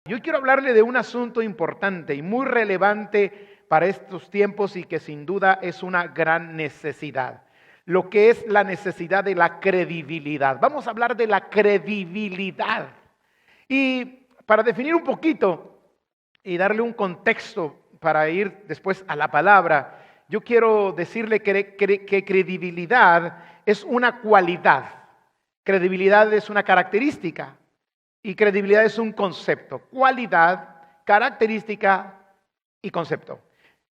Yo quiero hablarle de un asunto importante y muy relevante para estos tiempos y que sin duda es una gran necesidad. Lo que es la necesidad de la credibilidad. Vamos a hablar de la credibilidad. Y para definir un poquito y darle un contexto para ir después a la palabra, yo quiero decirle que credibilidad es una cualidad. Credibilidad es una característica. Y credibilidad es un concepto, cualidad, característica y concepto.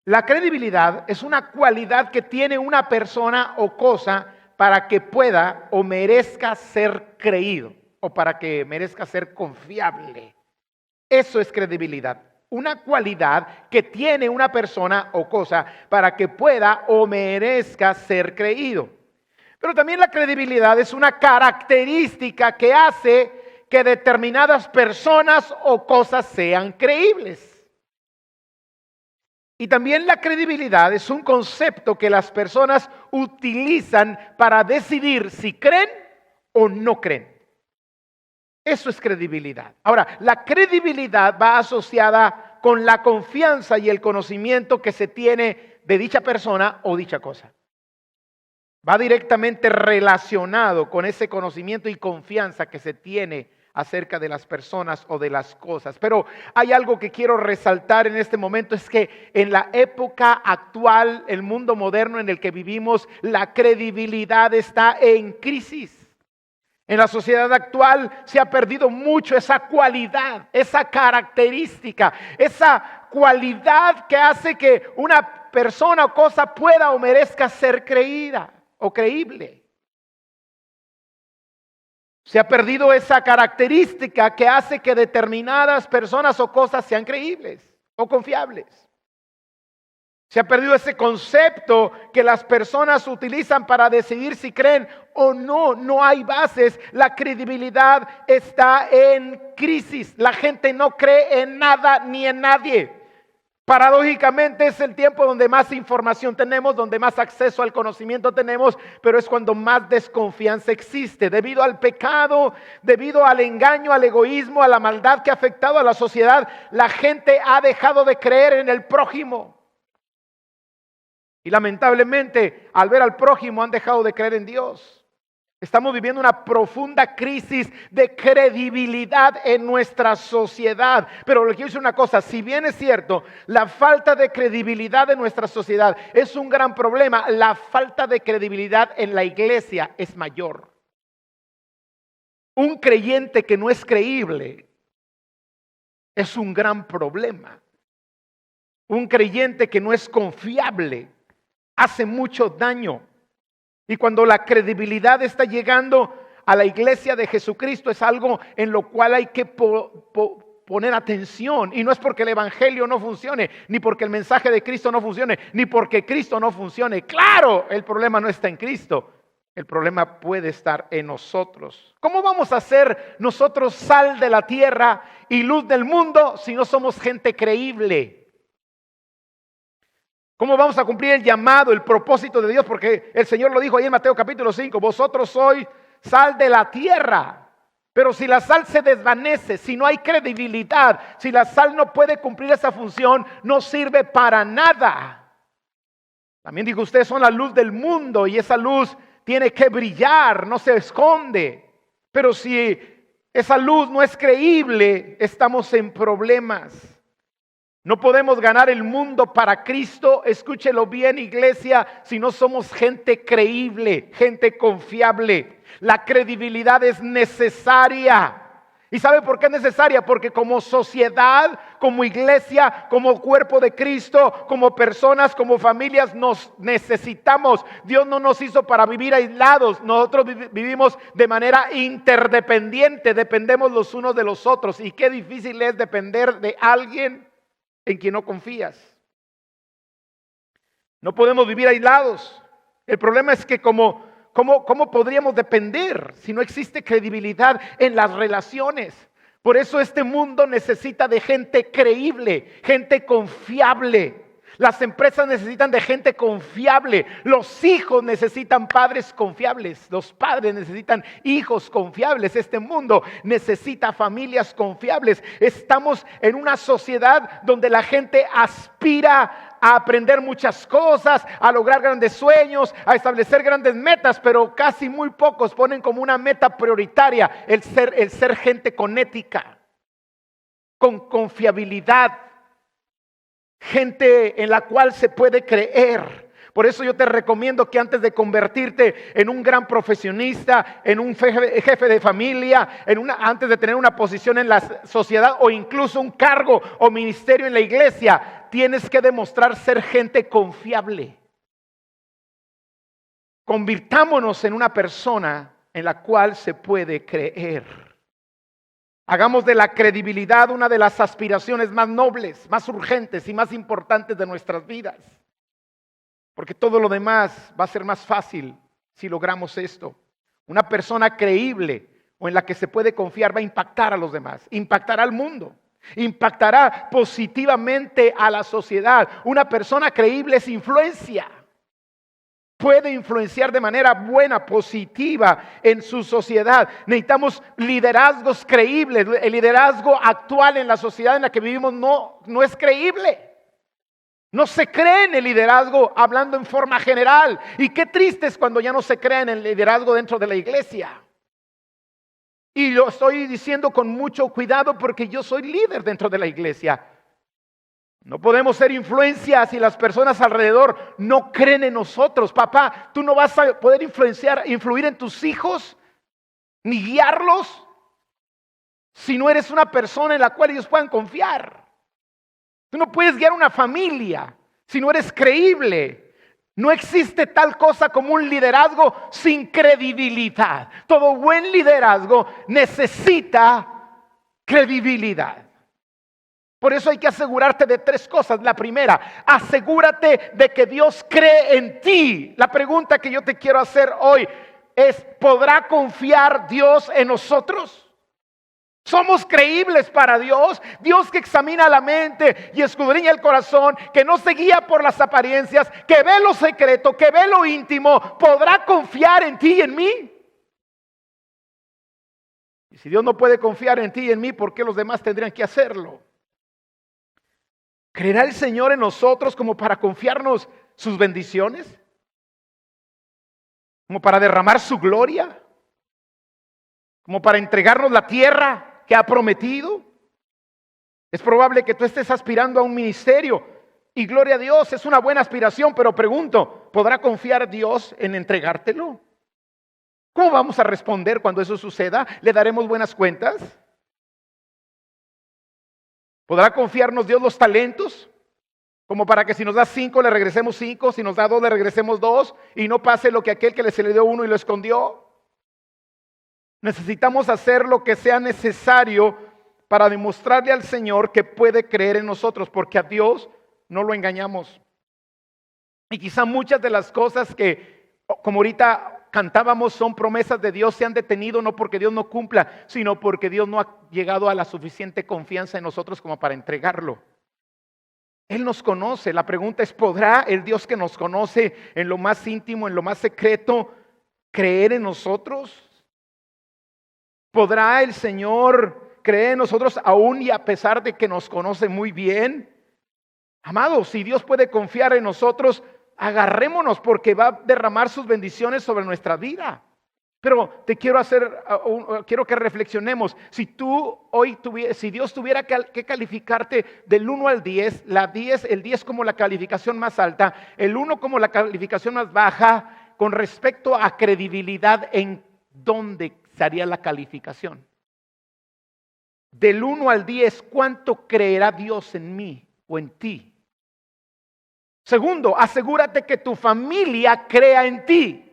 La credibilidad es una cualidad que tiene una persona o cosa para que pueda o merezca ser creído o para que merezca ser confiable. Eso es credibilidad. Una cualidad que tiene una persona o cosa para que pueda o merezca ser creído. Pero también la credibilidad es una característica que hace que determinadas personas o cosas sean creíbles. Y también la credibilidad es un concepto que las personas utilizan para decidir si creen o no creen. Eso es credibilidad. Ahora, la credibilidad va asociada con la confianza y el conocimiento que se tiene de dicha persona o dicha cosa. Va directamente relacionado con ese conocimiento y confianza que se tiene acerca de las personas o de las cosas. Pero hay algo que quiero resaltar en este momento, es que en la época actual, el mundo moderno en el que vivimos, la credibilidad está en crisis. En la sociedad actual se ha perdido mucho esa cualidad, esa característica, esa cualidad que hace que una persona o cosa pueda o merezca ser creída o creíble. Se ha perdido esa característica que hace que determinadas personas o cosas sean creíbles o confiables. Se ha perdido ese concepto que las personas utilizan para decidir si creen o no. No hay bases. La credibilidad está en crisis. La gente no cree en nada ni en nadie. Paradójicamente es el tiempo donde más información tenemos, donde más acceso al conocimiento tenemos, pero es cuando más desconfianza existe. Debido al pecado, debido al engaño, al egoísmo, a la maldad que ha afectado a la sociedad, la gente ha dejado de creer en el prójimo. Y lamentablemente, al ver al prójimo, han dejado de creer en Dios. Estamos viviendo una profunda crisis de credibilidad en nuestra sociedad. Pero le quiero decir una cosa, si bien es cierto, la falta de credibilidad en nuestra sociedad es un gran problema, la falta de credibilidad en la iglesia es mayor. Un creyente que no es creíble es un gran problema. Un creyente que no es confiable hace mucho daño. Y cuando la credibilidad está llegando a la iglesia de Jesucristo, es algo en lo cual hay que poner atención. Y no es porque el evangelio no funcione, ni porque el mensaje de Cristo no funcione, ni porque Cristo no funcione. Claro, el problema no está en Cristo. El problema puede estar en nosotros. ¿Cómo vamos a ser nosotros sal de la tierra y luz del mundo si no somos gente creíble? ¿Cómo vamos a cumplir el llamado, el propósito de Dios? Porque el Señor lo dijo ahí en Mateo capítulo 5, vosotros sois sal de la tierra. Pero si la sal se desvanece, si no hay credibilidad, si la sal no puede cumplir esa función, no sirve para nada. También dijo, ustedes son la luz del mundo y esa luz tiene que brillar, no se esconde. Pero si esa luz no es creíble, estamos en problemas. No podemos ganar el mundo para Cristo, escúchelo bien, iglesia, si no somos gente creíble, gente confiable. La credibilidad es necesaria. ¿Y sabe por qué es necesaria? Porque como sociedad, como iglesia, como cuerpo de Cristo, como personas, como familias, nos necesitamos. Dios no nos hizo para vivir aislados. Nosotros vivimos de manera interdependiente, dependemos los unos de los otros. Y qué difícil es depender de alguien en quien no confías. No podemos vivir aislados. El problema es que ¿cómo podríamos depender si no existe credibilidad en las relaciones? Por eso este mundo necesita de gente creíble, gente confiable. Las empresas necesitan de gente confiable. Los hijos necesitan padres confiables. Los padres necesitan hijos confiables. Este mundo necesita familias confiables. Estamos en una sociedad donde la gente aspira a aprender muchas cosas, a lograr grandes sueños, a establecer grandes metas, pero casi muy pocos ponen como una meta prioritaria el ser gente con ética, con confiabilidad. Gente en la cual se puede creer. Por eso yo te recomiendo que antes de convertirte en un gran profesionista, en un jefe de familia, antes de tener una posición en la sociedad o incluso un cargo o ministerio en la iglesia, tienes que demostrar ser gente confiable. Convirtámonos en una persona en la cual se puede creer. Hagamos de la credibilidad una de las aspiraciones más nobles, más urgentes y más importantes de nuestras vidas. Porque todo lo demás va a ser más fácil si logramos esto. Una persona creíble o en la que se puede confiar va a impactar a los demás, impactará al mundo, impactará positivamente a la sociedad. Una persona creíble es influencia. Puede influenciar de manera buena, positiva en su sociedad. Necesitamos liderazgos creíbles. El liderazgo actual en la sociedad en la que vivimos no es creíble. No se cree en el liderazgo hablando en forma general. Y qué triste es cuando ya no se cree en el liderazgo dentro de la iglesia. Y lo estoy diciendo con mucho cuidado porque yo soy líder dentro de la iglesia. No podemos ser influencia si las personas alrededor no creen en nosotros. Papá, tú no vas a poder influir en tus hijos, ni guiarlos, si no eres una persona en la cual ellos puedan confiar. Tú no puedes guiar una familia si no eres creíble. No existe tal cosa como un liderazgo sin credibilidad. Todo buen liderazgo necesita credibilidad. Por eso hay que asegurarte de 3 cosas. La primera, asegúrate de que Dios cree en ti. La pregunta que yo te quiero hacer hoy es, ¿podrá confiar Dios en nosotros? ¿Somos creíbles para Dios? Dios que examina la mente y escudriña el corazón, que no se guía por las apariencias, que ve lo secreto, que ve lo íntimo, ¿podrá confiar en ti y en mí? Y si Dios no puede confiar en ti y en mí, ¿por qué los demás tendrían que hacerlo? ¿Creerá el Señor en nosotros como para confiarnos sus bendiciones? ¿Como para derramar su gloria? ¿Como para entregarnos la tierra que ha prometido? Es probable que tú estés aspirando a un ministerio y gloria a Dios, es una buena aspiración, pero pregunto, ¿podrá confiar Dios en entregártelo? ¿Cómo vamos a responder cuando eso suceda? ¿Le daremos buenas cuentas? ¿Podrá confiarnos Dios los talentos? Como para que si nos da 5 le regresemos 5, si nos da 2 le regresemos 2 y no pase lo que aquel que se le dio 1 y lo escondió. Necesitamos hacer lo que sea necesario para demostrarle al Señor que puede creer en nosotros, porque a Dios no lo engañamos. Y quizá muchas de las cosas que, como ahorita cantábamos, son promesas de Dios, se han detenido no porque Dios no cumpla, sino porque Dios no ha llegado a la suficiente confianza en nosotros como para entregarlo. Él nos conoce. La pregunta es, ¿podrá el Dios que nos conoce en lo más íntimo, en lo más secreto, creer en nosotros? ¿Podrá el Señor creer en nosotros aún y a pesar de que nos conoce muy bien? Amados, si Dios puede confiar en nosotros, agarrémonos porque va a derramar sus bendiciones sobre nuestra vida. Pero te quiero quiero que reflexionemos. Si Dios tuviera que calificarte del 1 al 10, el 10 como la calificación más alta, el 1 como la calificación más baja, con respecto a credibilidad, ¿en dónde sería la calificación? Del 1 al 10, ¿cuánto creerá Dios en mí o en ti? Segundo, asegúrate que tu familia crea en ti.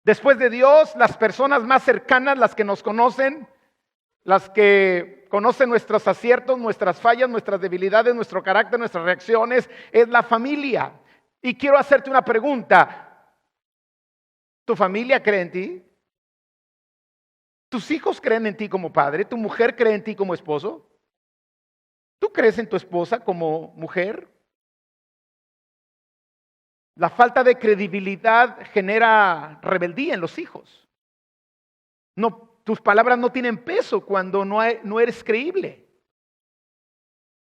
Después de Dios, las personas más cercanas, las que nos conocen, las que conocen nuestros aciertos, nuestras fallas, nuestras debilidades, nuestro carácter, nuestras reacciones, es la familia. Y quiero hacerte una pregunta. ¿Tu familia cree en ti? ¿Tus hijos creen en ti como padre? ¿Tu mujer cree en ti como esposo? ¿Tú crees en tu esposa como mujer? La falta de credibilidad genera rebeldía en los hijos. No, tus palabras no tienen peso cuando no eres creíble.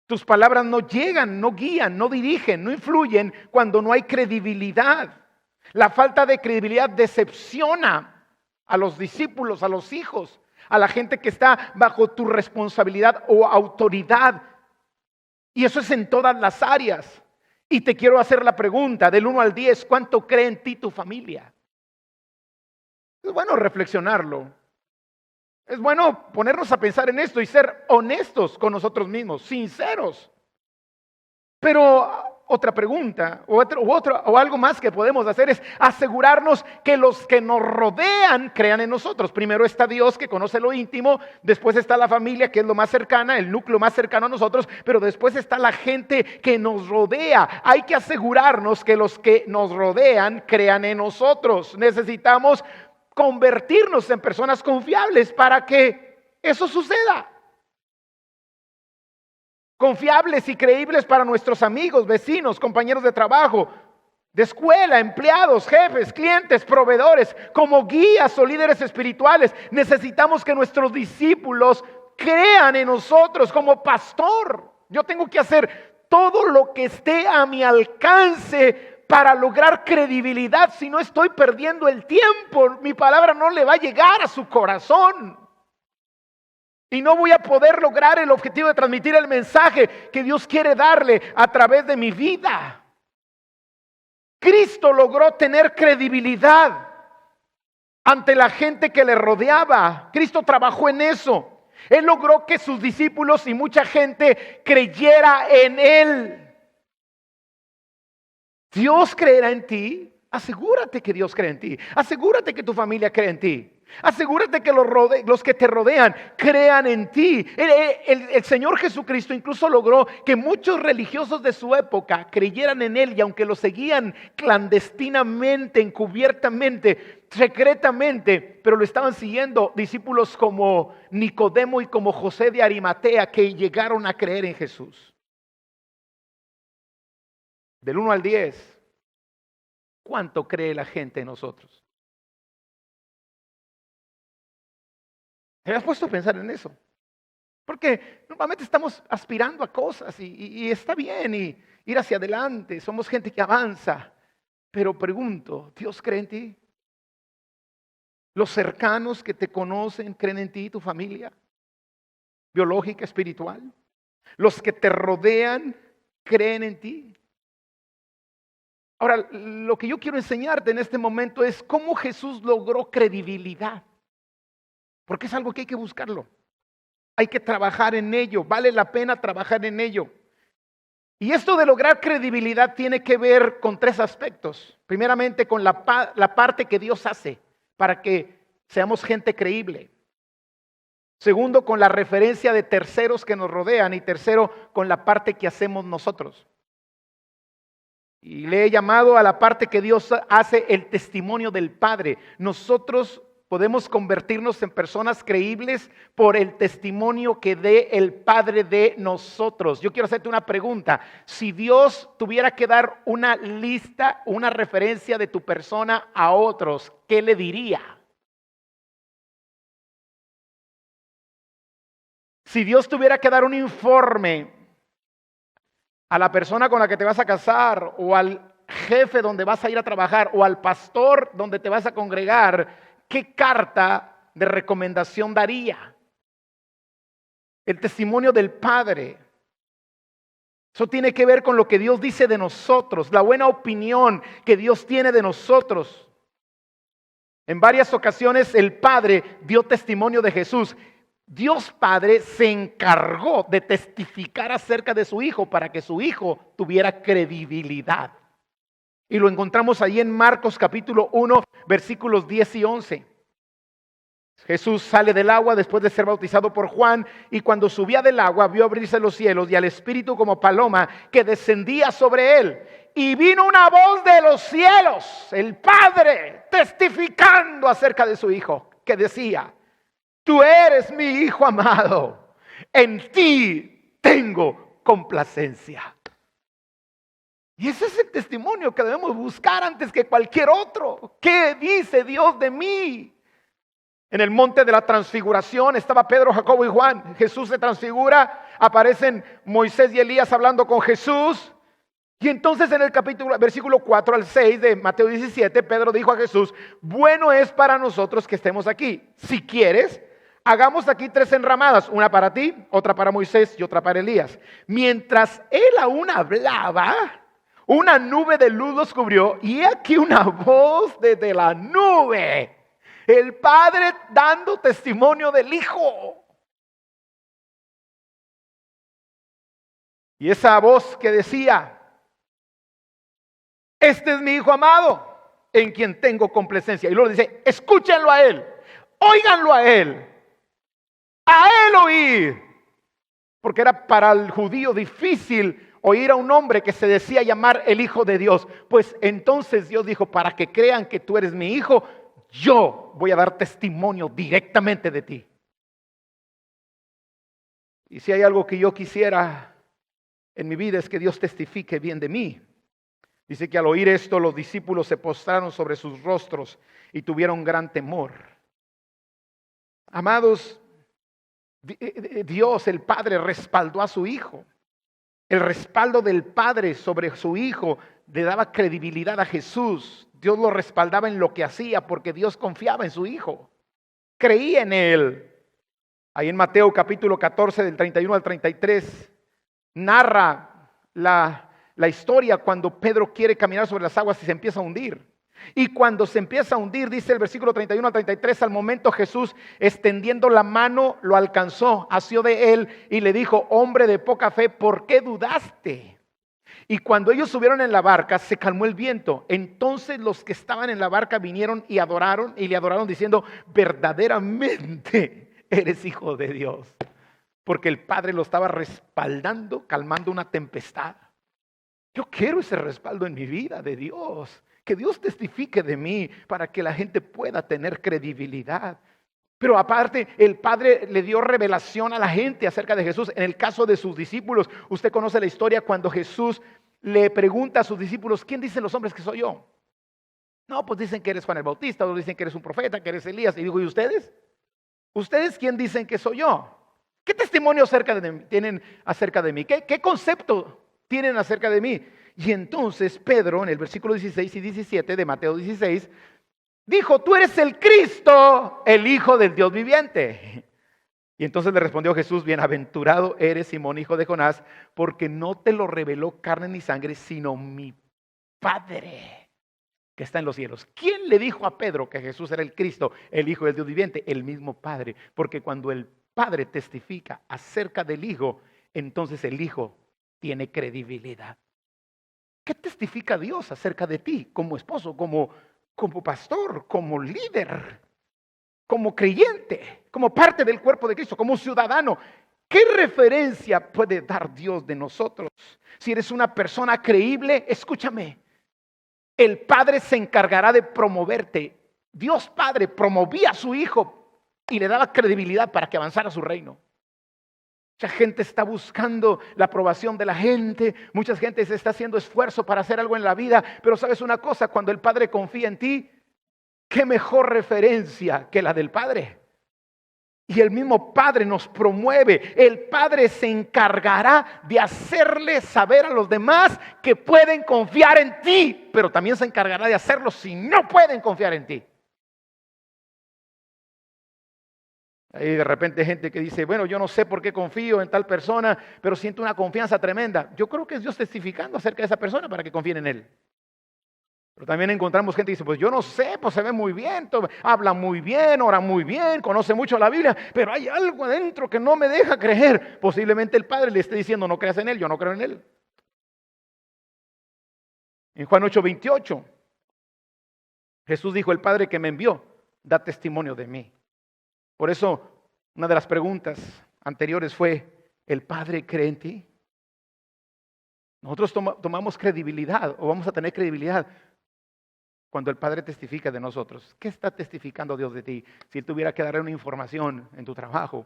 Tus palabras no llegan, no guían, no dirigen, no influyen cuando no hay credibilidad. La falta de credibilidad decepciona a los discípulos, a los hijos, a la gente que está bajo tu responsabilidad o autoridad. Y eso es en todas las áreas. Y te quiero hacer la pregunta, del 1 al 10, ¿cuánto cree en ti tu familia? Es bueno reflexionarlo. Es bueno ponernos a pensar en esto y ser honestos con nosotros mismos, sinceros. Pero otra pregunta o algo más que podemos hacer es asegurarnos que los que nos rodean crean en nosotros. Primero está Dios, que conoce lo íntimo, después está la familia, que es lo más cercana, el núcleo más cercano a nosotros, pero después está la gente que nos rodea. Hay que asegurarnos que los que nos rodean crean en nosotros. Necesitamos convertirnos en personas confiables para que eso suceda. Confiables y creíbles para nuestros amigos, vecinos, compañeros de trabajo, de escuela, empleados, jefes, clientes, proveedores, como guías o líderes espirituales. Necesitamos que nuestros discípulos crean en nosotros. Como pastor, yo tengo que hacer todo lo que esté a mi alcance para lograr credibilidad. Si no, estoy perdiendo el tiempo. Mi palabra no le va a llegar a su corazón. Y no voy a poder lograr el objetivo de transmitir el mensaje que Dios quiere darle a través de mi vida. Cristo logró tener credibilidad ante la gente que le rodeaba. Cristo trabajó en eso. Él logró que sus discípulos y mucha gente creyera en Él. Dios creerá en ti. Asegúrate que Dios cree en ti. Asegúrate que tu familia cree en ti. Asegúrate que los que te rodean crean en ti. El Señor Jesucristo incluso logró que muchos religiosos de su época creyeran en Él, y aunque lo seguían clandestinamente, encubiertamente, secretamente, pero lo estaban siguiendo, discípulos como Nicodemo y como José de Arimatea, que llegaron a creer en Jesús. Del 1 al 10, ¿cuánto cree la gente en nosotros? ¿Te has puesto a pensar en eso? Porque normalmente estamos aspirando a cosas y está bien y ir hacia adelante. Somos gente que avanza. Pero pregunto, ¿Dios cree en ti? ¿Los cercanos que te conocen creen en ti, tu familia? ¿Biológica, espiritual? ¿Los que te rodean creen en ti? Ahora, lo que yo quiero enseñarte en este momento es cómo Jesús logró credibilidad. Porque es algo que hay que buscarlo. Hay que trabajar en ello. Vale la pena trabajar en ello. Y esto de lograr credibilidad tiene que ver con 3 aspectos. Primeramente, con la parte que Dios hace para que seamos gente creíble. Segundo, con la referencia de terceros que nos rodean. Y tercero, con la parte que hacemos nosotros. Y le he llamado a la parte que Dios hace el testimonio del Padre. Nosotros podemos convertirnos en personas creíbles por el testimonio que dé el Padre de nosotros. Yo quiero hacerte una pregunta. Si Dios tuviera que dar una lista, una referencia de tu persona a otros, ¿qué le diría? Si Dios tuviera que dar un informe a la persona con la que te vas a casar, o al jefe donde vas a ir a trabajar, o al pastor donde te vas a congregar, ¿qué carta de recomendación daría? El testimonio del Padre. Eso tiene que ver con lo que Dios dice de nosotros, la buena opinión que Dios tiene de nosotros. En varias ocasiones el Padre dio testimonio de Jesús. Dios Padre se encargó de testificar acerca de su Hijo para que su Hijo tuviera credibilidad. Y lo encontramos ahí en Marcos capítulo 1, versículos 10 y 11. Jesús sale del agua después de ser bautizado por Juan, y cuando subía del agua vio abrirse los cielos y al Espíritu como paloma que descendía sobre él. Y vino una voz de los cielos, el Padre, testificando acerca de su Hijo, que decía: tú eres mi Hijo amado, en ti tengo complacencia. Y ese es el testimonio que debemos buscar antes que cualquier otro. ¿Qué dice Dios de mí? En el monte de la transfiguración estaba Pedro, Jacobo y Juan. Jesús se transfigura, aparecen Moisés y Elías hablando con Jesús. Y entonces en el versículo 4 al 6 de Mateo 17, Pedro dijo a Jesús: bueno es para nosotros que estemos aquí. Si quieres, hagamos aquí 3 enramadas, una para ti, otra para Moisés y otra para Elías. Mientras él aún hablaba, una nube de luz los cubrió, y he aquí una voz desde la nube. El Padre dando testimonio del Hijo. Y esa voz que decía: este es mi Hijo amado, en quien tengo complacencia. Y luego dice: escúchenlo a Él, óiganlo a Él oír. Porque era para el judío difícil oír a un hombre que se decía llamar el Hijo de Dios. Pues entonces Dios dijo: para que crean que tú eres mi Hijo, yo voy a dar testimonio directamente de ti. Y si hay algo que yo quisiera en mi vida, es que Dios testifique bien de mí. Dice que al oír esto, los discípulos se postraron sobre sus rostros y tuvieron gran temor. Amados, Dios, el Padre, respaldó a su Hijo. El respaldo del Padre sobre su Hijo le daba credibilidad a Jesús. Dios lo respaldaba en lo que hacía porque Dios confiaba en su Hijo. Creía en Él. Ahí en Mateo capítulo 14 del 31 al 33 narra la historia cuando Pedro quiere caminar sobre las aguas y se empieza a hundir. Y cuando se empieza a hundir, dice el versículo 31 al 33, al momento Jesús, extendiendo la mano, lo alcanzó, asió de él y le dijo: hombre de poca fe, ¿por qué dudaste? Y cuando ellos subieron en la barca, se calmó el viento. Entonces los que estaban en la barca vinieron y le adoraron diciendo: verdaderamente eres Hijo de Dios. Porque el Padre lo estaba respaldando, calmando una tempestad. Yo quiero ese respaldo en mi vida de Dios. Que Dios testifique de mí para que la gente pueda tener credibilidad. Pero aparte, el Padre le dio revelación a la gente acerca de Jesús. En el caso de sus discípulos, usted conoce la historia cuando Jesús le pregunta a sus discípulos: ¿quién dicen los hombres que soy yo? No, pues dicen que eres Juan el Bautista, otros dicen que eres un profeta, que eres Elías. Y digo: ¿y ustedes? ¿Ustedes quién dicen que soy yo? ¿Qué testimonio tienen acerca de mí? ¿Qué concepto tienen acerca de mí? Y entonces Pedro, en el versículo 16 y 17 de Mateo 16, dijo: tú eres el Cristo, el Hijo del Dios viviente. Y entonces le respondió Jesús: bienaventurado eres, Simón, hijo de Jonás, porque no te lo reveló carne ni sangre, sino mi Padre que está en los cielos. ¿Quién le dijo a Pedro que Jesús era el Cristo, el Hijo del Dios viviente? El mismo Padre. Porque cuando el Padre testifica acerca del Hijo, entonces el Hijo tiene credibilidad. ¿Qué testifica Dios acerca de ti como esposo, como pastor, como líder, como creyente, como parte del cuerpo de Cristo, como ciudadano? ¿Qué referencia puede dar Dios de nosotros? Si eres una persona creíble, escúchame, el Padre se encargará de promoverte. Dios Padre promovía a su Hijo y le daba credibilidad para que avanzara su reino. Mucha gente está buscando la aprobación de la gente. Mucha gente se está haciendo esfuerzo para hacer algo en la vida. Pero sabes una cosa, cuando el Padre confía en ti, ¿qué mejor referencia que la del Padre? Y el mismo Padre nos promueve. El Padre se encargará de hacerle saber a los demás que pueden confiar en ti. Pero también se encargará de hacerlo si no pueden confiar en ti. Hay de repente gente que dice: bueno, yo no sé por qué confío en tal persona, pero siento una confianza tremenda. Yo creo que es Dios testificando acerca de esa persona para que confíen en Él. Pero también encontramos gente que dice: pues yo no sé, pues se ve muy bien, habla muy bien, ora muy bien, conoce mucho la Biblia, pero hay algo adentro que no me deja creer. Posiblemente el Padre le esté diciendo: no creas en Él, yo no creo en Él. En Juan 8:28, Jesús dijo: el Padre que me envió da testimonio de mí. Por eso, una de las preguntas anteriores fue: ¿el Padre cree en ti? Nosotros tomamos credibilidad, o vamos a tener credibilidad, cuando el Padre testifica de nosotros. ¿Qué está testificando Dios de ti? Si Él tuviera que darle una información en tu trabajo,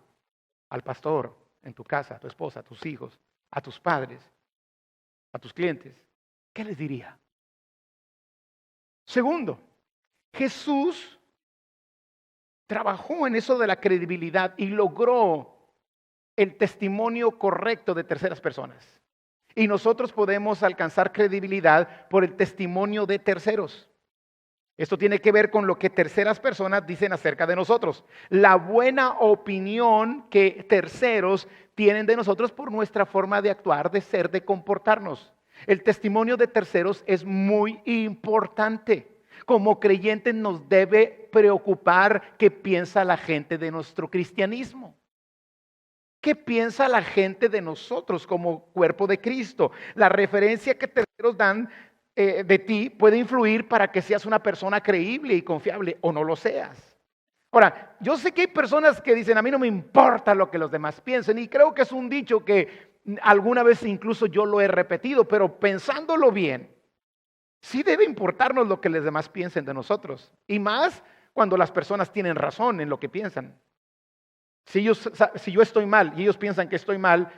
al pastor, en tu casa, a tu esposa, a tus hijos, a tus padres, a tus clientes, ¿qué les diría? Segundo, Jesús trabajó en eso de la credibilidad y logró el testimonio correcto de terceras personas. Y nosotros podemos alcanzar credibilidad por el testimonio de terceros. Esto tiene que ver con lo que terceras personas dicen acerca de nosotros. La buena opinión que terceros tienen de nosotros por nuestra forma de actuar, de ser, de comportarnos. El testimonio de terceros es muy importante. Como creyentes nos debe preocupar qué piensa la gente de nuestro cristianismo. ¿Qué piensa la gente de nosotros como cuerpo de Cristo? La referencia que terceros dan de ti puede influir para que seas una persona creíble y confiable o no lo seas. Ahora, yo sé que hay personas que dicen, a mí no me importa lo que los demás piensen, y creo que es un dicho que alguna vez incluso yo lo he repetido, pero pensándolo bien, sí debe importarnos lo que los demás piensen de nosotros, y más cuando las personas tienen razón en lo que piensan. Si yo estoy mal y ellos piensan que estoy mal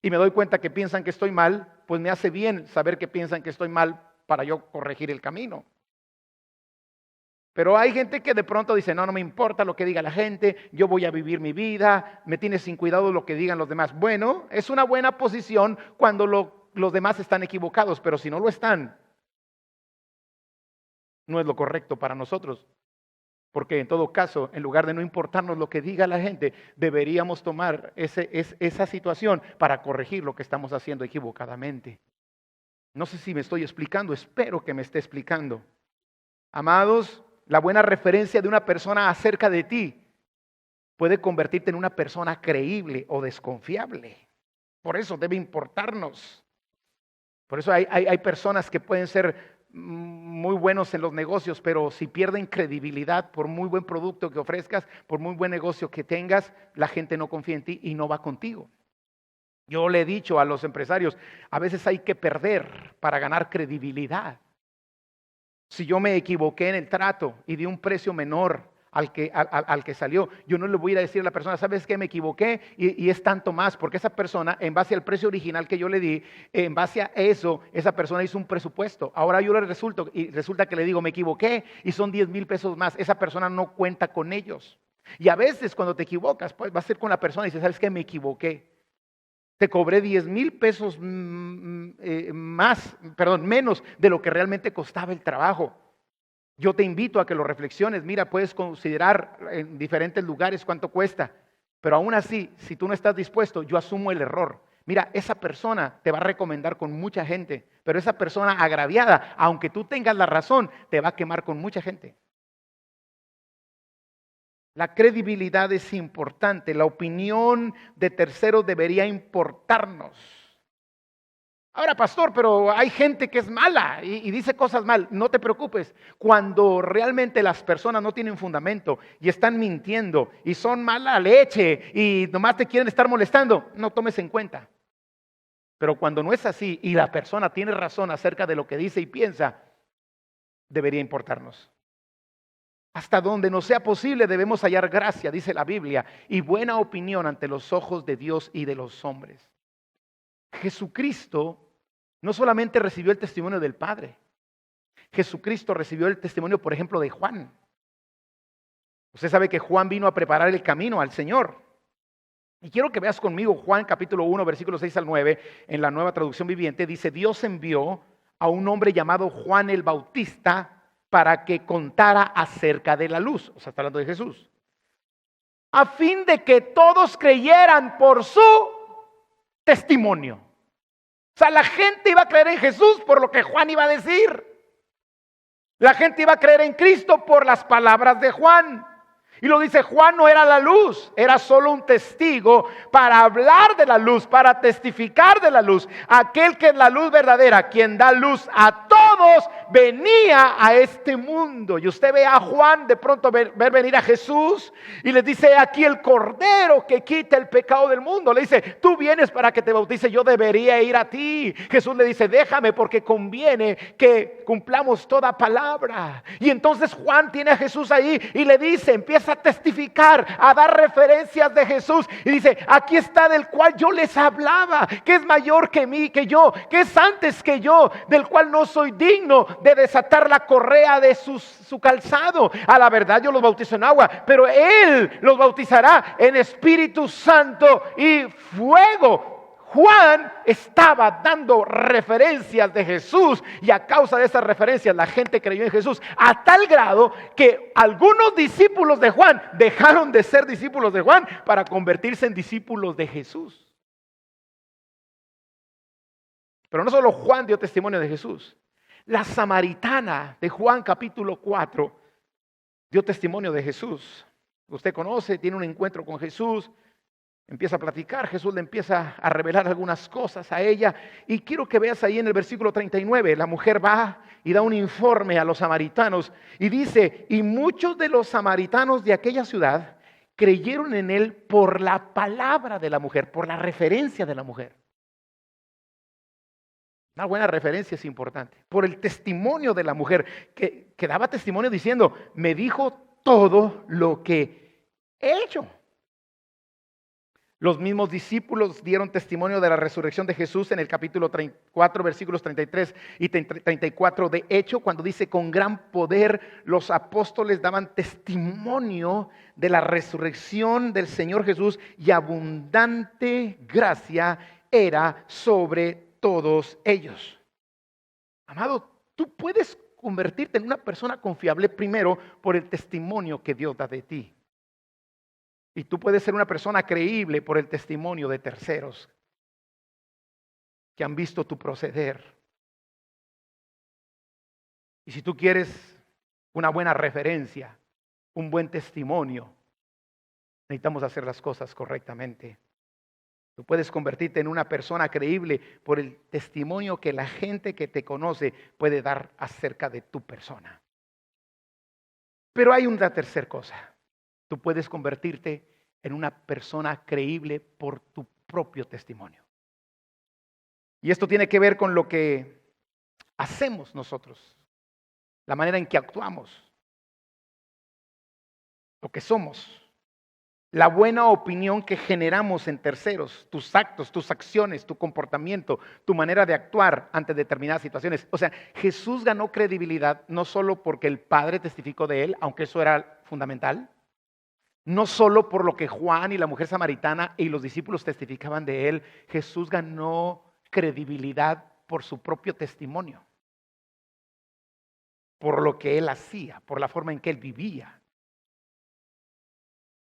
y me doy cuenta que piensan que estoy mal, pues me hace bien saber que piensan que estoy mal para yo corregir el camino. Pero hay gente que de pronto dice, no me importa lo que diga la gente, yo voy a vivir mi vida, me tiene sin cuidado lo que digan los demás. Bueno, es una buena posición cuando los demás están equivocados, pero si no lo están, no es lo correcto para nosotros. Porque en todo caso, en lugar de no importarnos lo que diga la gente, deberíamos tomar esa situación para corregir lo que estamos haciendo equivocadamente. No sé si me estoy explicando, espero que me esté explicando. Amados, la buena referencia de una persona acerca de ti puede convertirte en una persona creíble o desconfiable. Por eso debe importarnos. Por eso hay personas que pueden ser muy buenos en los negocios, pero si pierden credibilidad por muy buen producto que ofrezcas, por muy buen negocio que tengas, la gente no confía en ti y no va contigo. Yo le he dicho a los empresarios, a veces hay que perder para ganar credibilidad. Si yo me equivoqué en el trato y di un precio menor al que salió, yo no le voy a ir a decir a la persona, ¿sabes qué? Me equivoqué y es tanto más, porque esa persona, en base al precio original que yo le di, en base a eso, esa persona hizo un presupuesto. Ahora yo le resulta que le digo, me equivoqué y son 10,000 pesos más. Esa persona no cuenta con ellos. Y a veces cuando te equivocas, pues vas a ser con la persona y dices, ¿sabes qué? Me equivoqué. Te cobré 10,000 pesos menos de lo que realmente costaba el trabajo. Yo te invito a que lo reflexiones. Mira, puedes considerar en diferentes lugares cuánto cuesta. Pero aún así, si tú no estás dispuesto, yo asumo el error. Mira, esa persona te va a recomendar con mucha gente. Pero esa persona agraviada, aunque tú tengas la razón, te va a quemar con mucha gente. La credibilidad es importante, la opinión de terceros debería importarnos. Ahora, pastor, pero hay gente que es mala y dice cosas mal. No te preocupes, cuando realmente las personas no tienen fundamento y están mintiendo y son mala leche y nomás te quieren estar molestando, no tomes en cuenta. Pero cuando no es así y la persona tiene razón acerca de lo que dice y piensa, debería importarnos. Hasta donde nos sea posible debemos hallar gracia, dice la Biblia, y buena opinión ante los ojos de Dios y de los hombres. Jesucristo no solamente recibió el testimonio del Padre, Jesucristo recibió el testimonio, por ejemplo, de Juan. Usted sabe que Juan vino a preparar el camino al Señor. Y quiero que veas conmigo Juan capítulo 1, versículos 6 al 9, en la Nueva Traducción Viviente, dice, Dios envió a un hombre llamado Juan el Bautista para que contara acerca de la luz, o sea, está hablando de Jesús, a fin de que todos creyeran por su testimonio. O sea, la gente iba a creer en Jesús por lo que Juan iba a decir. La gente iba a creer en Cristo por las palabras de Juan. Y lo dice, Juan no era la luz, era solo un testigo para hablar de la luz, para testificar de la luz. Aquel que es la luz verdadera, quien da luz a todos venía a este mundo. Y usted ve a Juan de pronto ver venir a Jesús y le dice: aquí el Cordero que quita el pecado del mundo. Le dice: tú vienes para que te bautice, yo debería ir a ti. Jesús le dice: déjame, porque conviene que cumplamos toda palabra. Y entonces Juan tiene a Jesús ahí y le dice, empieza a testificar, a dar referencias de Jesús y dice: aquí está del cual yo les hablaba, que es mayor que mí, que yo, que es antes que yo, del cual no soy digno de desatar la correa de su calzado. A la verdad yo los bautizo en agua, pero Él los bautizará en Espíritu Santo y fuego. Juan estaba dando referencias de Jesús y a causa de esas referencias la gente creyó en Jesús a tal grado que algunos discípulos de Juan dejaron de ser discípulos de Juan para convertirse en discípulos de Jesús. Pero no solo Juan dio testimonio de Jesús. La samaritana de Juan capítulo 4 dio testimonio de Jesús. Usted conoce, tiene un encuentro con Jesús. Empieza a platicar, Jesús le empieza a revelar algunas cosas a ella. Y quiero que veas ahí en el versículo 39, la mujer va y da un informe a los samaritanos. Y dice: y muchos de los samaritanos de aquella ciudad creyeron en él por la palabra de la mujer, por la referencia de la mujer. Una buena referencia es importante. Por el testimonio de la mujer, que daba testimonio diciendo: me dijo todo lo que he hecho. Los mismos discípulos dieron testimonio de la resurrección de Jesús en el capítulo 34, versículos 33 y 34 de Hecho, cuando dice: con gran poder los apóstoles daban testimonio de la resurrección del Señor Jesús, y abundante gracia era sobre todos ellos. Amado, tú puedes convertirte en una persona confiable primero por el testimonio que Dios da de ti. Y tú puedes ser una persona creíble por el testimonio de terceros que han visto tu proceder. Y si tú quieres una buena referencia, un buen testimonio, necesitamos hacer las cosas correctamente. Tú puedes convertirte en una persona creíble por el testimonio que la gente que te conoce puede dar acerca de tu persona. Pero hay una tercera cosa. Tú puedes convertirte en una persona creíble por tu propio testimonio. Y esto tiene que ver con lo que hacemos nosotros, la manera en que actuamos, lo que somos, la buena opinión que generamos en terceros, tus actos, tus acciones, tu comportamiento, tu manera de actuar ante determinadas situaciones. O sea, Jesús ganó credibilidad no solo porque el Padre testificó de él, aunque eso era fundamental. No solo por lo que Juan y la mujer samaritana y los discípulos testificaban de él. Jesús ganó credibilidad por su propio testimonio, por lo que él hacía, por la forma en que él vivía.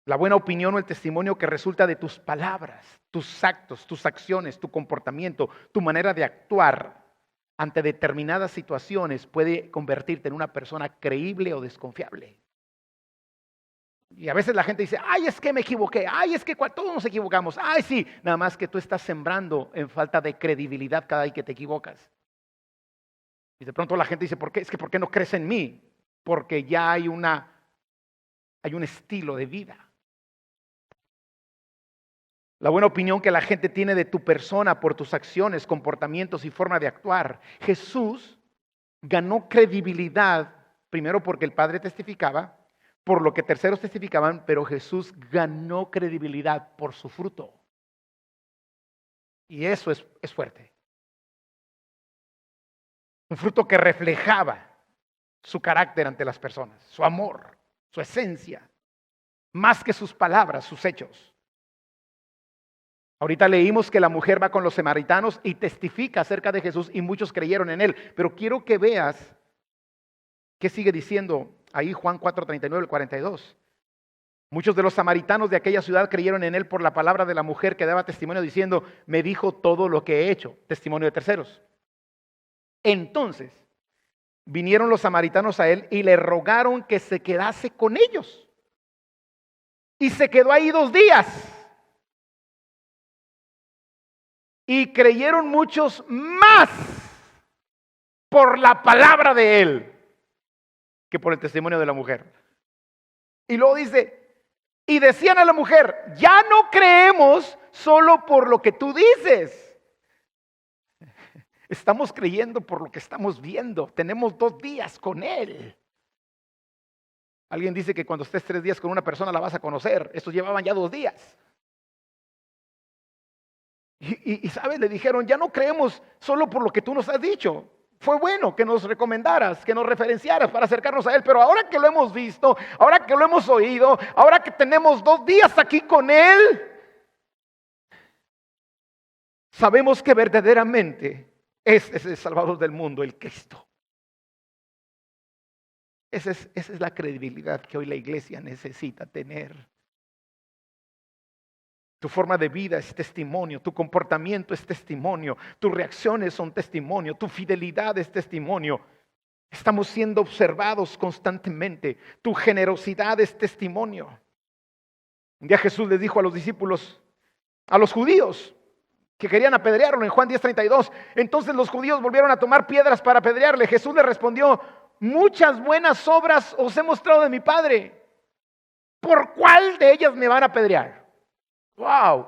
La buena opinión o el testimonio que resulta de tus palabras, tus actos, tus acciones, tu comportamiento, tu manera de actuar ante determinadas situaciones puede convertirte en una persona creíble o desconfiable. Y a veces la gente dice: ay, es que me equivoqué, ay, es que todos nos equivocamos, ay, sí, nada más que tú estás sembrando en falta de credibilidad cada vez que te equivocas. Y de pronto la gente dice: ¿por qué? Es que ¿por qué no crees en mí? Porque ya hay un estilo de vida. La buena opinión que la gente tiene de tu persona por tus acciones, comportamientos y forma de actuar. Jesús ganó credibilidad primero porque el Padre testificaba, por lo que terceros testificaban, pero Jesús ganó credibilidad por su fruto. Y eso es fuerte. Un fruto que reflejaba su carácter ante las personas, su amor, su esencia, más que sus palabras, sus hechos. Ahorita leímos que la mujer va con los samaritanos y testifica acerca de Jesús y muchos creyeron en él. Pero quiero que veas qué sigue diciendo ahí Juan 4, 39 al 42. Muchos de los samaritanos de aquella ciudad creyeron en él por la palabra de la mujer que daba testimonio diciendo: me dijo todo lo que he hecho. Testimonio de terceros. Entonces vinieron los samaritanos a él y le rogaron que se quedase con ellos. Y se quedó ahí 2 días. Y creyeron muchos más por la palabra de él que por el testimonio de la mujer. Y luego dice, y decían a la mujer, ya no creemos solo por lo que tú dices. Estamos creyendo por lo que estamos viendo. Tenemos 2 días con él. Alguien dice que cuando estés 3 días con una persona la vas a conocer. Estos llevaban ya 2 días. Y ¿sabes? Le dijeron, ya no creemos solo por lo que tú nos has dicho. Fue bueno que nos recomendaras, que nos referenciaras para acercarnos a él. Pero ahora que lo hemos visto, ahora que lo hemos oído, ahora que tenemos 2 días aquí con él, sabemos que verdaderamente este es el Salvador del mundo, el Cristo. Esa es la credibilidad que hoy la iglesia necesita tener. Tu forma de vida es testimonio, tu comportamiento es testimonio, tus reacciones son testimonio, tu fidelidad es testimonio. Estamos siendo observados constantemente, tu generosidad es testimonio. Un día Jesús les dijo a los discípulos, a los judíos, que querían apedrearlo en Juan 10:32. Entonces los judíos volvieron a tomar piedras para apedrearle. Jesús le respondió, muchas buenas obras os he mostrado de mi Padre. ¿Por cuál de ellas me van a apedrear? ¡Wow!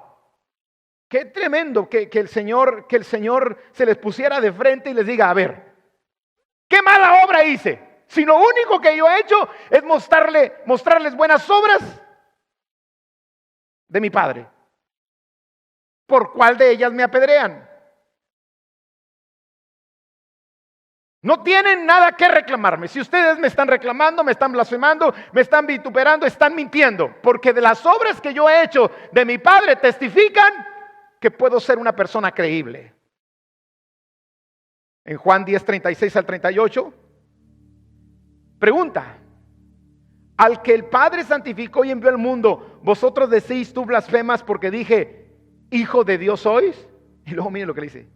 Qué tremendo que el Señor se les pusiera de frente y les diga, a ver, ¿qué mala obra hice? Si lo único que yo he hecho es mostrarles buenas obras de mi Padre. ¿Por cuál de ellas me apedrean? No tienen nada que reclamarme. Si ustedes me están reclamando, me están blasfemando, me están vituperando, están mintiendo. Porque de las obras que yo he hecho de mi Padre testifican que puedo ser una persona creíble. En Juan 10:36 al 38, pregunta, al que el Padre santificó y envió al mundo, ¿vosotros decís tú blasfemas porque dije, hijo de Dios sois? Y luego miren lo que le dice,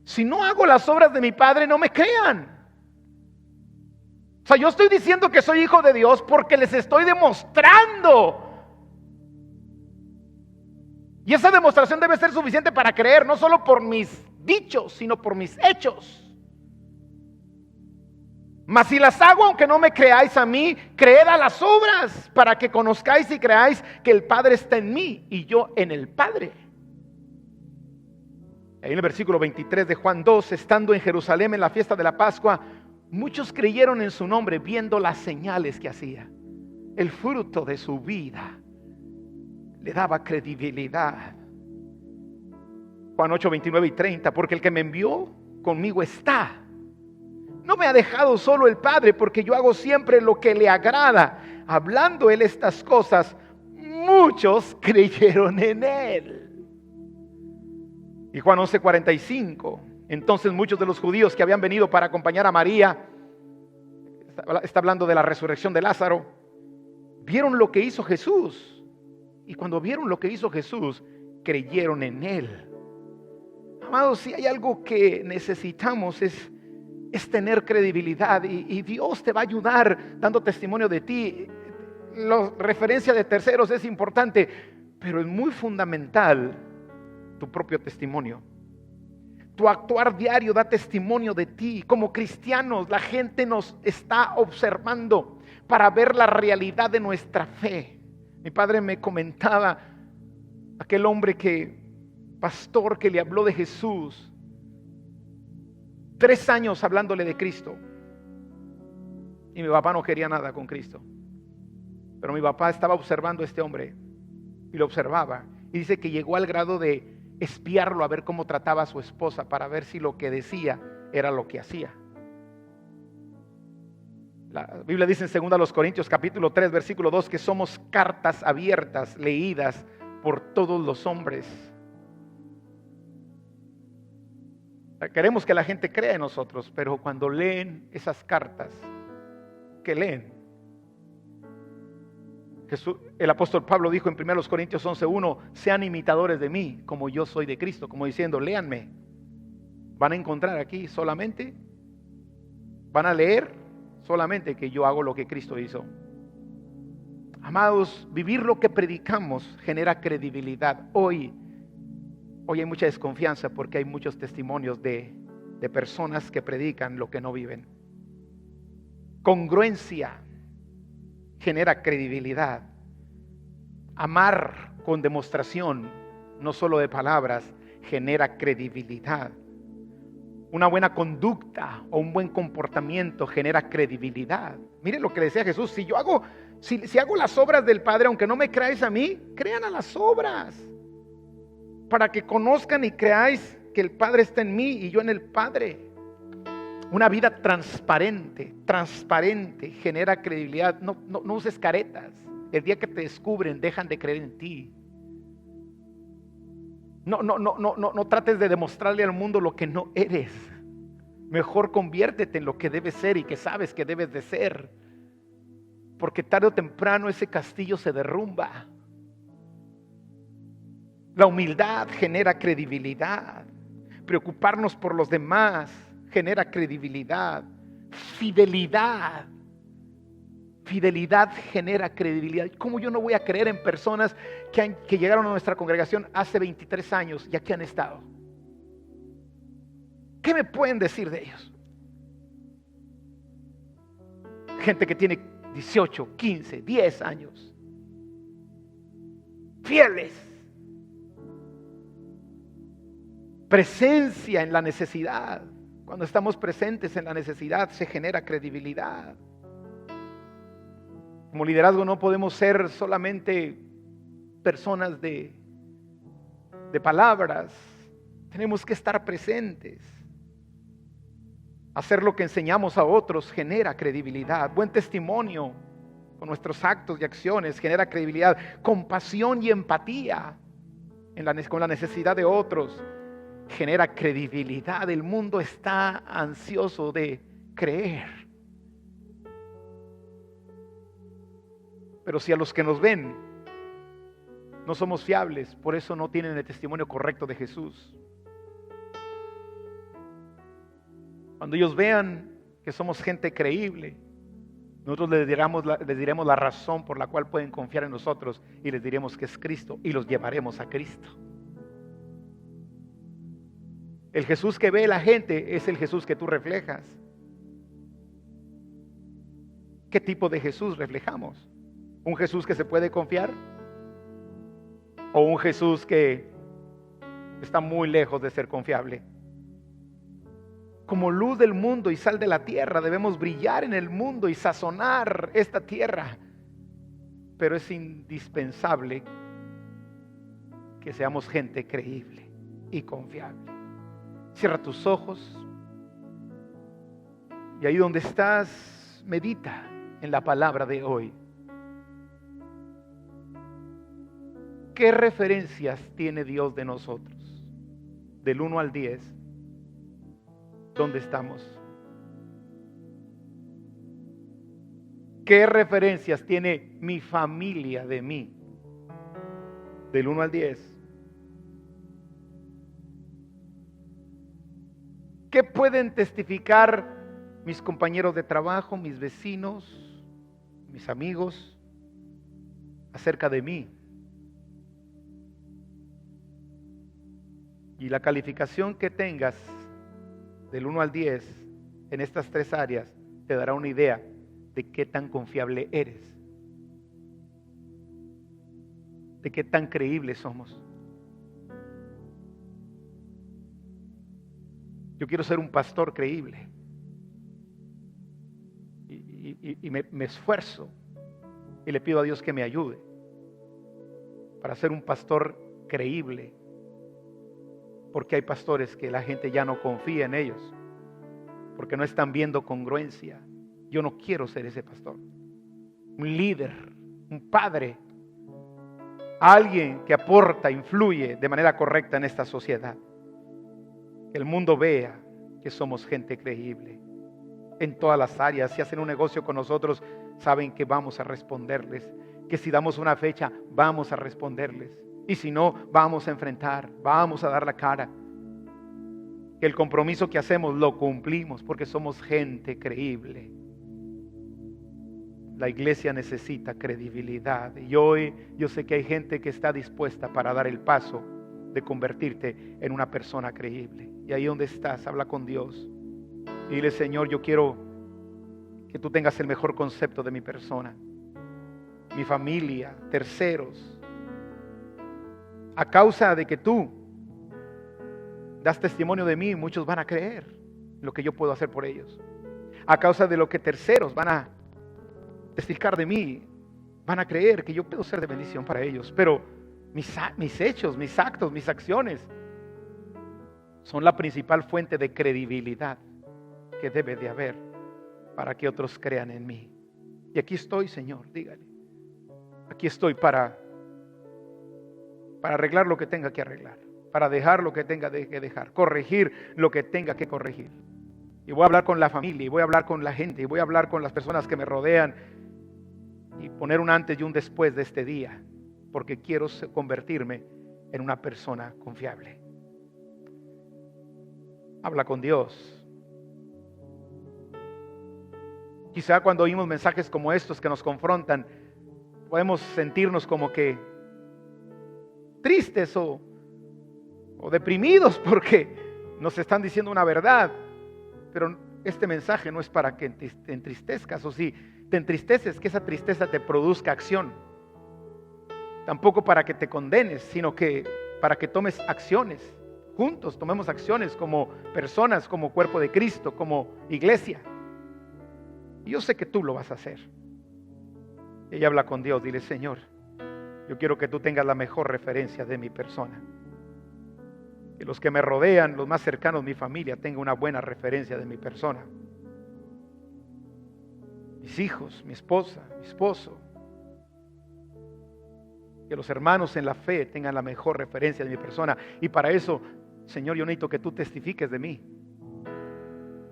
si no hago las obras de mi Padre, no me crean. O sea, yo estoy diciendo que soy hijo de Dios porque les estoy demostrando. Y esa demostración debe ser suficiente para creer, no solo por mis dichos, sino por mis hechos. Mas si las hago, aunque no me creáis a mí, creed a las obras, para que conozcáis y creáis que el Padre está en mí y yo en el Padre. Ahí en el versículo 23 de Juan 2, estando en Jerusalén en la fiesta de la Pascua, muchos creyeron en su nombre viendo las señales que hacía. El fruto de su vida le daba credibilidad. Juan 8, 29 y 30, porque el que me envió conmigo está. No me ha dejado solo el Padre, porque yo hago siempre lo que le agrada. Hablando él estas cosas, muchos creyeron en él. Y Juan 11:45, entonces muchos de los judíos que habían venido para acompañar a María, está hablando de la resurrección de Lázaro, vieron lo que hizo Jesús. Y cuando vieron lo que hizo Jesús, creyeron en él. Amados, si hay algo que necesitamos es tener credibilidad, y Dios te va a ayudar dando testimonio de ti. La referencia de terceros es importante, pero es muy fundamental tu propio testimonio. Tu actuar diario da testimonio de ti. Como cristianos, la gente nos está observando para ver la realidad de nuestra fe. Mi padre me comentaba, aquel hombre pastor que le habló de Jesús, 3 años hablándole de Cristo, y mi papá no quería nada con Cristo, pero mi papá estaba observando a este hombre y lo observaba, y dice que llegó al grado de espiarlo a ver cómo trataba a su esposa, para ver si lo que decía era lo que hacía. La Biblia dice en 2 Corintios capítulo 3 versículo 2 que somos cartas abiertas, leídas por todos los hombres. Queremos que la gente crea en nosotros, pero cuando leen esas cartas, ¿qué leen? El apóstol Pablo dijo en 1 Corintios 11:1, sean imitadores de mí como yo soy de Cristo, como diciendo, léanme. Van a encontrar aquí solamente, van a leer solamente que yo hago lo que Cristo hizo. Amados, vivir lo que predicamos genera credibilidad. Hoy hay mucha desconfianza porque hay muchos testimonios de de personas que predican lo que no viven. Congruencia genera credibilidad. Amar con demostración, no solo de palabras, genera credibilidad. Una buena conducta o un buen comportamiento genera credibilidad. Miren lo que decía Jesús: si hago las obras del Padre, aunque no me creáis a mí, crean a las obras, para que conozcan y creáis que el Padre está en mí y yo en el Padre. Una vida transparente genera credibilidad. No uses caretas. El día que te descubren, dejan de creer en ti. No trates de demostrarle al mundo lo que no eres. Mejor conviértete en lo que debes ser y que sabes que debes de ser. Porque tarde o temprano ese castillo se derrumba. La humildad genera credibilidad. Preocuparnos por los demás genera credibilidad. Fidelidad genera credibilidad. ¿Cómo yo no voy a creer en personas que llegaron a nuestra congregación hace 23 años y aquí han estado? ¿Qué me pueden decir de ellos? Gente que tiene 18, 15, 10 años. Fieles. Presencia en la necesidad. Cuando estamos presentes en la necesidad se genera credibilidad. Como liderazgo no podemos ser solamente personas de palabras. Tenemos que estar presentes. Hacer lo que enseñamos a otros genera credibilidad. Buen testimonio con nuestros actos y acciones genera credibilidad. Compasión y empatía con la necesidad de otros genera credibilidad. El mundo está ansioso de creer. Pero si a los que nos ven no somos fiables, por eso no tienen el testimonio correcto de Jesús. Cuando ellos vean que somos gente creíble, nosotros les diremos la razón por la cual pueden confiar en nosotros y les diremos que es Cristo y los llevaremos a Cristo. El Jesús que ve la gente es el Jesús que tú reflejas. ¿Qué tipo de Jesús reflejamos? ¿Un Jesús que se puede confiar? ¿O un Jesús que está muy lejos de ser confiable? Como luz del mundo y sal de la tierra, debemos brillar en el mundo y sazonar esta tierra. Pero es indispensable que seamos gente creíble y confiable. Cierra tus ojos y ahí donde estás, medita en la palabra de hoy. ¿Qué referencias tiene Dios de nosotros? Del 1 al 10, ¿dónde estamos? ¿Qué referencias tiene mi familia de mí? Del 1 al 10. ¿Qué pueden testificar mis compañeros de trabajo, mis vecinos, mis amigos acerca de mí? Y la calificación que tengas del 1 al 10 en estas tres áreas te dará una idea de qué tan confiable eres, de qué tan creíbles somos. Yo quiero ser un pastor creíble y me esfuerzo y le pido a Dios que me ayude para ser un pastor creíble, porque hay pastores que la gente ya no confía en ellos porque no están viendo congruencia. Yo no quiero ser ese pastor, un líder, un padre, alguien que aporta, influye de manera correcta en esta sociedad. Que el mundo vea que somos gente creíble en todas las áreas. Si hacen un negocio con nosotros, saben que vamos a responderles. Que si damos una fecha, vamos a responderles. Y si no, vamos a enfrentar, vamos a dar la cara. Que el compromiso que hacemos lo cumplimos porque somos gente creíble. La iglesia necesita credibilidad. Y hoy yo sé que hay gente que está dispuesta para dar el paso de convertirte en una persona creíble. Y ahí donde estás, habla con Dios y dile: Señor, yo quiero que tú tengas el mejor concepto de mi persona, mi familia, terceros. A causa de que tú das testimonio de mí, muchos van a creer lo que yo puedo hacer por ellos. A causa de lo que terceros van a testificar de mí, van a creer que yo puedo ser de bendición para ellos. Pero mis hechos, mis actos, mis acciones son la principal fuente de credibilidad que debe de haber para que otros crean en mí. Y aquí estoy, Señor, dígale. Aquí estoy para arreglar lo que tenga que arreglar, para dejar lo que tenga que dejar, corregir lo que tenga que corregir. Y voy a hablar con la familia, y voy a hablar con la gente, y voy a hablar con las personas que me rodean, y poner un antes y un después de este día, porque quiero convertirme en una persona confiable. Habla con Dios. Quizá cuando oímos mensajes como estos que nos confrontan, podemos sentirnos como que tristes o deprimidos porque nos están diciendo una verdad. Pero este mensaje no es para que te entristezcas, o si te entristeces, que esa tristeza te produzca acción. Tampoco para que te condenes, sino que para que tomes acciones. Juntos tomemos acciones como personas, como cuerpo de Cristo, como iglesia. Y yo sé que tú lo vas a hacer. Ella habla con Dios, dile: Señor, yo quiero que tú tengas la mejor referencia de mi persona. Que los que me rodean, los más cercanos, mi familia, tengan una buena referencia de mi persona. Mis hijos, mi esposa, mi esposo. Que los hermanos en la fe tengan la mejor referencia de mi persona. Y para eso, Señor, yo necesito que tú testifiques de mí.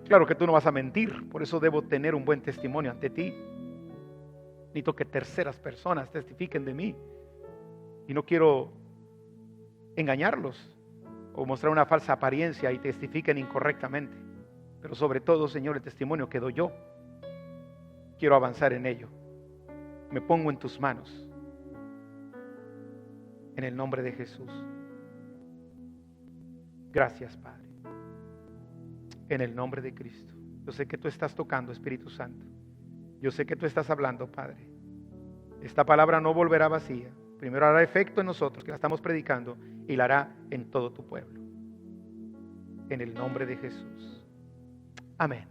Claro que tú no vas a mentir, por eso debo tener un buen testimonio ante ti. Necesito que terceras personas testifiquen de mí. Y no quiero engañarlos o mostrar una falsa apariencia y testifiquen incorrectamente. Pero sobre todo, Señor, el testimonio que doy yo, quiero avanzar en ello. Me pongo en tus manos. En el nombre de Jesús. Gracias, Padre. En el nombre de Cristo. Yo sé que tú estás tocando, Espíritu Santo. Yo sé que tú estás hablando, Padre. Esta palabra no volverá vacía. Primero hará efecto en nosotros, que la estamos predicando, y la hará en todo tu pueblo. En el nombre de Jesús. Amén.